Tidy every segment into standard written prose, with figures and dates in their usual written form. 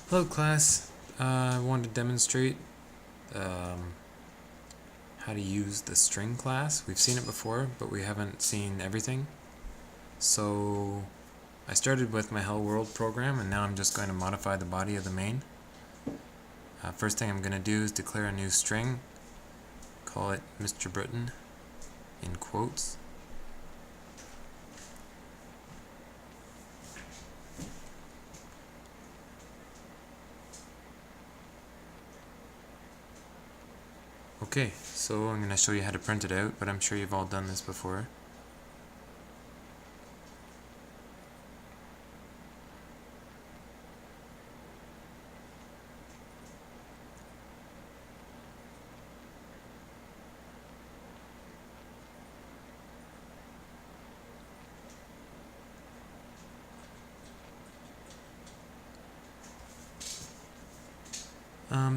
Hello class, I wanted to demonstrate how to use the string class. We've seen it before, but we haven't seen everything. So I started with my Hello World program, and now I'm just going to modify the body of the main. First thing I'm going to do is declare a new string, call it Mr. Britton in quotes. Okay, so I'm going to show you how to print it out, but I'm sure you've all done this before.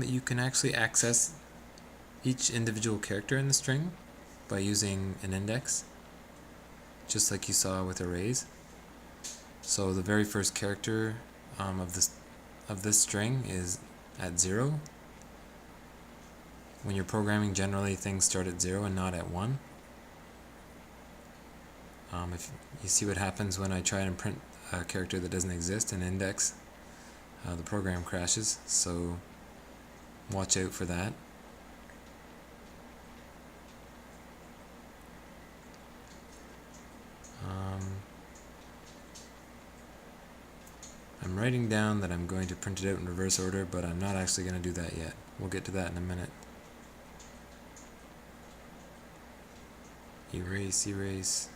You can actually access each individual character in the string by using an index, just like you saw with arrays. So the very first character of this string is at 0. When you're programming, generally things start at 0 and not at 1. If you see what happens when I try and print a character that doesn't exist, an index, the program crashes, so watch out for that. I'm writing down that I'm going to print it out in reverse order, but I'm not actually going to do that yet. We'll get to that in a minute. Erase, erase.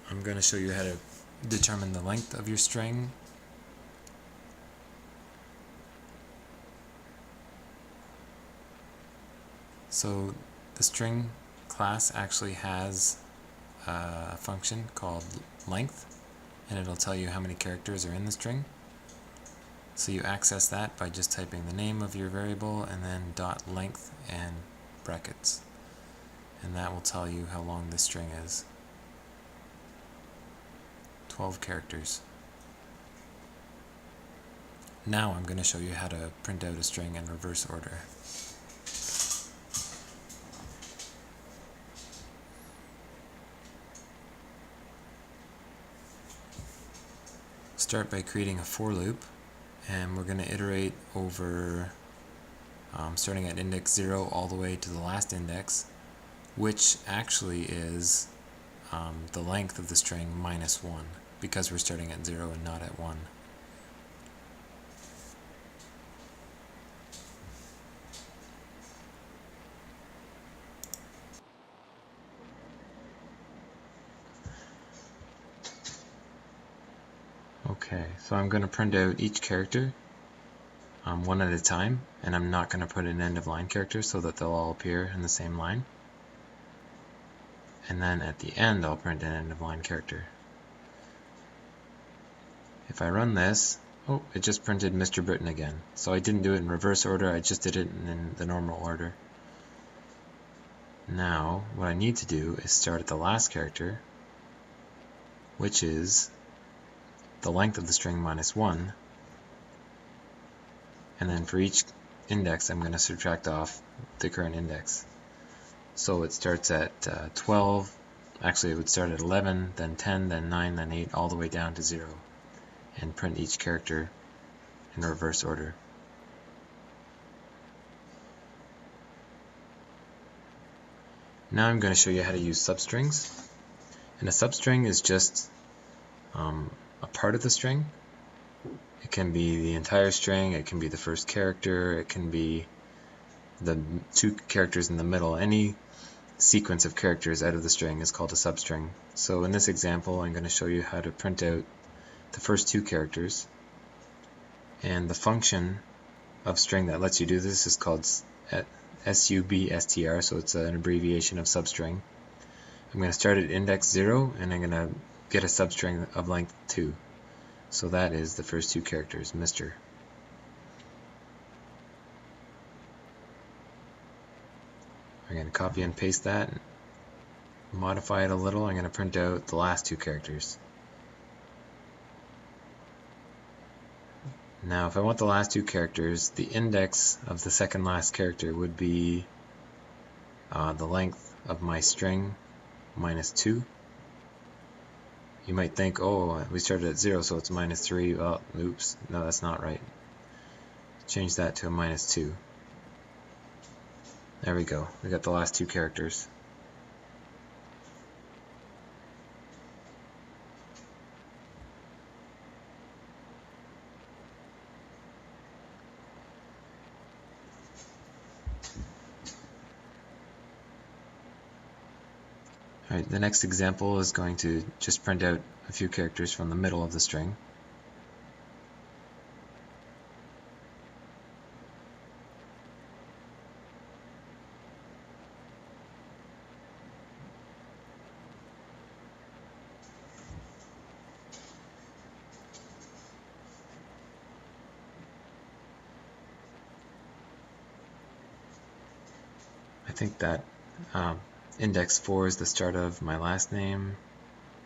I'm going to show you how to determine the length of your string. So the string class actually has a function called length, and it'll tell you how many characters are in the string. So you access that by just typing the name of your variable and then dot length and brackets, and that will tell you how long this string is. 12 characters. Now I'm going to show you how to print out a string in reverse order. Start by creating a for loop, and we're going to iterate over starting at index 0 all the way to the last index, which actually is the length of the string minus 1, because we're starting at 0 and not at 1. Okay, so I'm going to print out each character one at a time, and I'm not going to put an end of line character so that they'll all appear in the same line. And then at the end I'll print an end of line character. If I run this, oh, it just printed Mr. Britton again. So I didn't do it in reverse order, I just did it in the normal order. Now, what I need to do is start at the last character, which is the length of the string minus 1, and then for each index I'm going to subtract off the current index. So it starts at 12, actually it would start at 11, then 10, then 9, then 8, all the way down to 0, and print each character in reverse order. Now I'm going to show you how to use substrings. And a substring is just a part of the string. It can be the entire string, it can be the first character, it can be the two characters in the middle. Any sequence of characters out of the string is called a substring. So in this example I'm going to show you how to print out the first two characters, and the function of string that lets you do this is called substr, so it's an abbreviation of substring. I'm going to start at index 0 and I'm going to get a substring of length 2. So that is the first two characters, Mr. I'm going to copy and paste that modify it a little. I'm going to print out the last two characters. Now if I want the last two characters, the index of the second last character would be the length of my string minus 2. You might think, oh, we started at 0, so it's minus 3. Well, oops, no, that's not right. Change that to a minus 2. There we go. We got the last two characters. Alright, the next example is going to just print out a few characters from the middle of the string. I think that index 4 is the start of my last name.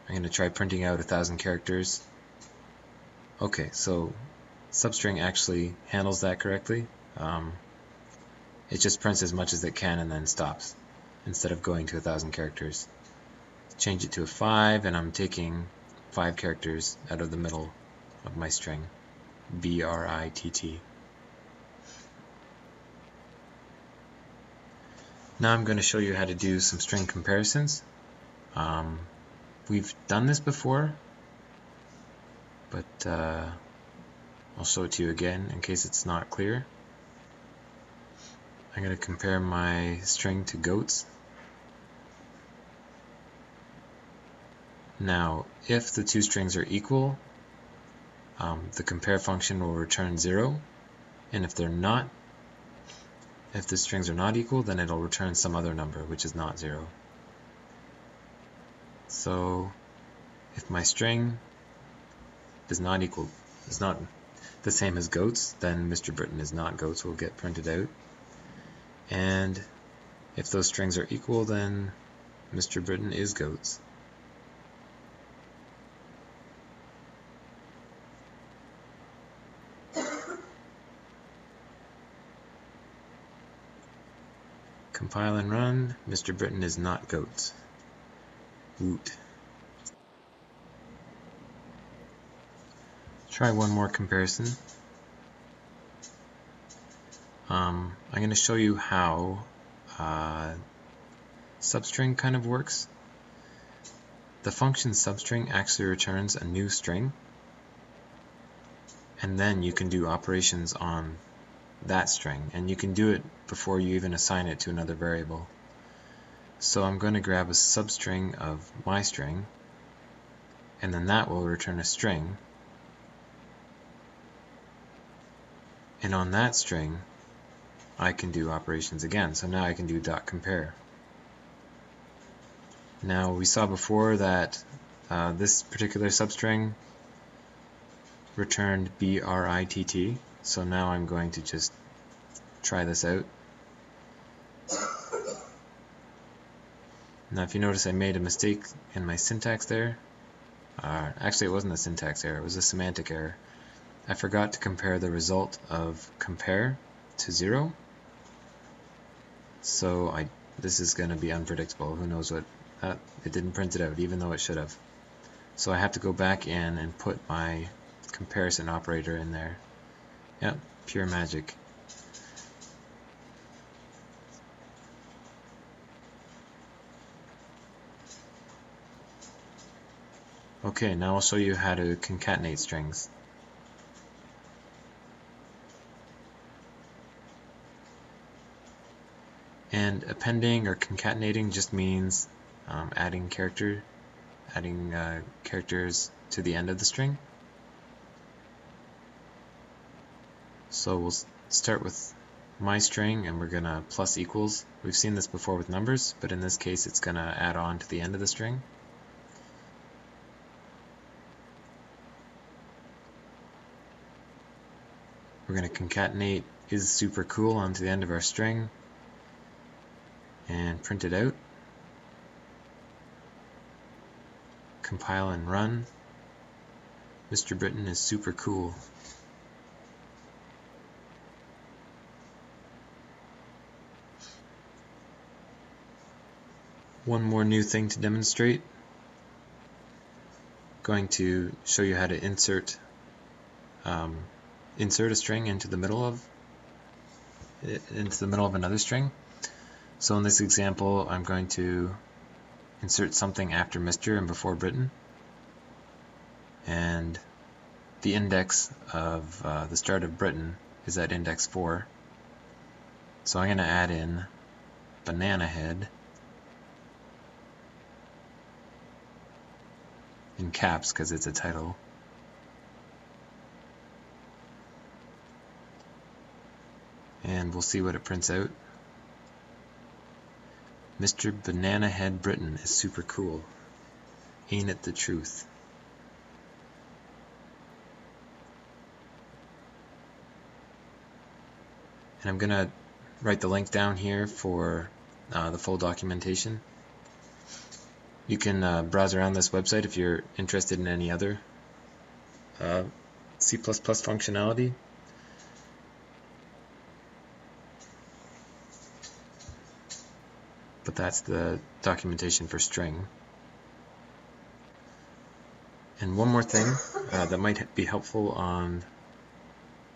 I'm going to try printing out 1,000 characters. Okay, so substring actually handles that correctly. It just prints as much as it can and then stops, instead of going to 1,000 characters. Change it to a 5, and I'm taking 5 characters out of the middle of my string. B-R-I-T-T. Now I'm going to show you how to do some string comparisons. We've done this before, but I'll show it to you again in case it's not clear. I'm going to compare my string to goats. Now, if the two strings are equal, the compare function will return 0, and if they're not, if the strings are not equal, then it'll return some other number, which is not 0. So, if my string is not the same as goats, then Mr. Britain is not goats will get printed out. And if those strings are equal, then Mr. Britain is goats. Compile and run. Mr. Britain is not goats. Woot. Try one more comparison. I'm going to show you how substring kind of works. The function substring actually returns a new string, and then you can do operations on that string, and you can do it before you even assign it to another variable. So I'm going to grab a substring of my string, and then that will return a string, and on that string I can do operations again. So now I can do .compare. Now we saw before that this particular substring returned BRITT, so now I'm going to just try this out. Now if you notice, I made a mistake in my syntax there. Actually, it wasn't a syntax error, it was a semantic error. I forgot to compare the result of compare to 0. So this is going to be unpredictable. Who knows what? It didn't print it out, even though it should have. So I have to go back in and put my comparison operator in there. Yep, pure magic. Okay, now I'll show you how to concatenate strings. And appending or concatenating just means adding characters to the end of the string. So we'll start with my string, and we're going to plus equals. We've seen this before with numbers, but in this case it's going to add on to the end of the string. We're going to concatenate is super cool onto the end of our string and print it out. compile and run. Mr. Britton is super cool. One more new thing to demonstrate. Going to show you how to insert a string into the middle of another string. So in this example, I'm going to insert something after Mr. and before Britton, and the index of the start of Britton is at index 4. So I'm going to add in banana head in caps because it's a title. And we'll see what it prints out. Mr. Banana Head Britton is super cool. Ain't it the truth? And I'm gonna write the link down here for the full documentation. You can browse around this website if you're interested in any other C++ functionality. But that's the documentation for string. And one more thing that might be helpful on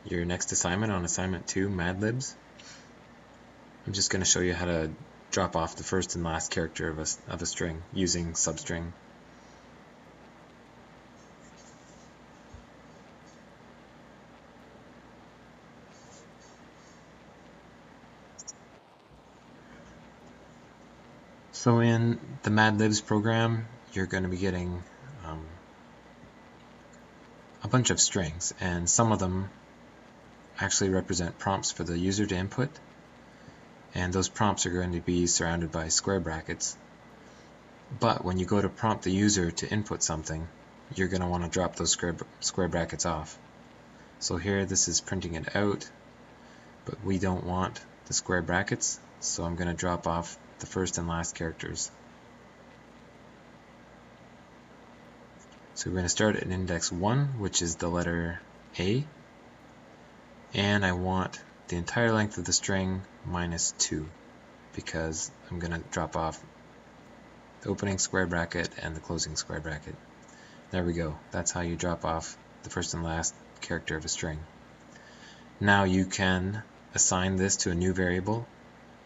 your next assignment, on assignment 2, Mad Libs. I'm just going to show you how to drop off the first and last character of a string using substring. So in the Mad Libs program, you're going to be getting a bunch of strings, and some of them actually represent prompts for the user to input, and those prompts are going to be surrounded by square brackets. But when you go to prompt the user to input something, you're going to want to drop those square brackets off. So here this is printing it out, but we don't want the square brackets, so I'm going to drop off the first and last characters. So we're going to start at index 1, which is the letter A, and I want the entire length of the string minus 2, because I'm going to drop off the opening square bracket and the closing square bracket. There we go. That's how you drop off the first and last character of a string. Now you can assign this to a new variable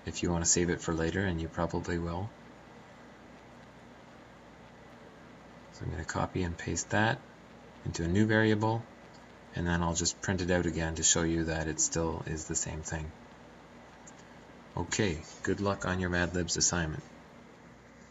if you want to save it for later, and you probably will. So I'm going to copy and paste that into a new variable, and then I'll just print it out again to show you that it still is the same thing. Okay, good luck on your Mad Libs assignment.